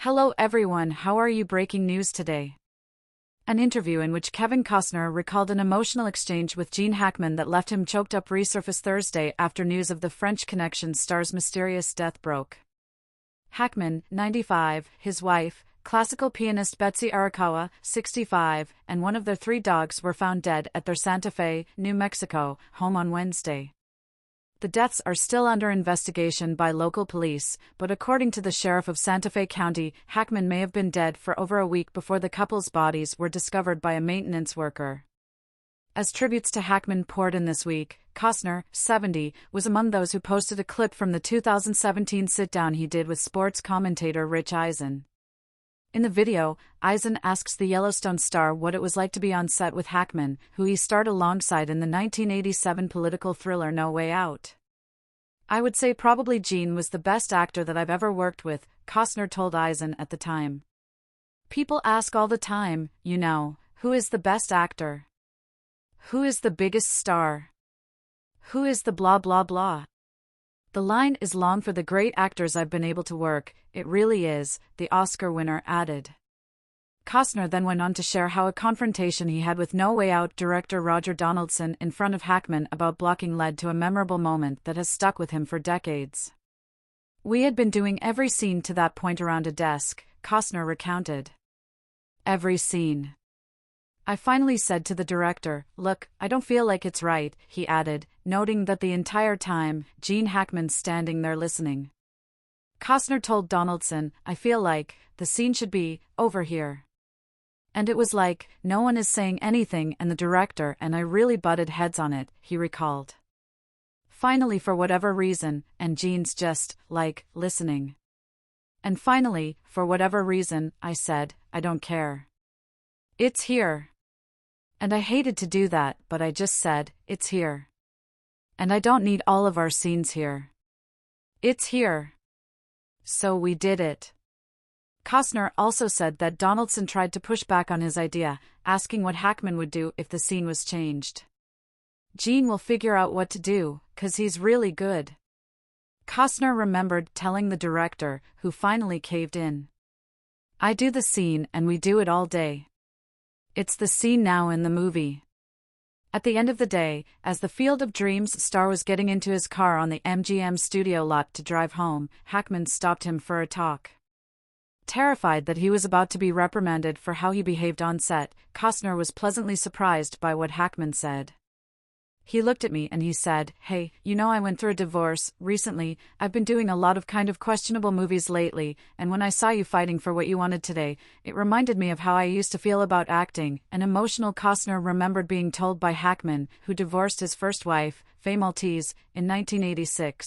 Hello everyone, how are you? Breaking news today. An interview in which Kevin Costner recalled an emotional exchange with Gene Hackman that left him choked up resurfaced Thursday after news of the French Connection star's mysterious death broke. Hackman, 95, his wife, classical pianist Betsy Arakawa, 65, and one of their 3 dogs were found dead at their Santa Fe, New Mexico, home on Wednesday. The deaths are still under investigation by local police, but according to the sheriff of Santa Fe County, Hackman may have been dead for over a week before the couple's bodies were discovered by a maintenance worker. As tributes to Hackman poured in this week, Costner, 70, was among those who posted a clip from the 2017 sit-down he did with sports commentator Rich Eisen. In the video, Eisen asks the Yellowstone star what it was like to be on set with Hackman, who he starred alongside in the 1987 political thriller No Way Out. "I would say probably Gene was the best actor that I've ever worked with," Costner told Eisen at the time. "People ask all the time, who is the best actor? Who is the biggest star? Who is the blah blah blah? The line is long for the great actors I've been able to work, it really is," the Oscar winner added. Costner then went on to share how a confrontation he had with No Way Out director Roger Donaldson in front of Hackman about blocking led to a memorable moment that has stuck with him for decades. "We had been doing every scene to that point around a desk," Costner recounted. "Every scene. I finally said to the director, 'Look, I don't feel like it's right,'" he added, noting that the entire time, Gene Hackman's standing there listening. Costner told Donaldson, "I feel like the scene should be over here. And it was like, no one is saying anything and the director and I really butted heads on it," he recalled. "Finally, for whatever reason, and Gene's just, listening. And finally, for whatever reason, I said, I don't care. It's here. And I hated to do that, but I just said, it's here. And I don't need all of our scenes here. It's here. So we did it." Costner also said that Donaldson tried to push back on his idea, asking what Hackman would do if the scene was changed. "Gene will figure out what to do, 'cause he's really good." Costner remembered telling the director, who finally caved in. "I do the scene and we do it all day. It's the scene now in the movie." At the end of the day, as the Field of Dreams star was getting into his car on the MGM studio lot to drive home, Hackman stopped him for a talk. Terrified that he was about to be reprimanded for how he behaved on set, Costner was pleasantly surprised by what Hackman said. He looked at me and he said, "Hey, I went through a divorce recently. I've been doing a lot of kind of questionable movies lately, and when I saw you fighting for what you wanted today, it reminded me of how I used to feel about acting." An emotional Costner remembered being told by Hackman, who divorced his first wife, Faye Maltese, in 1986.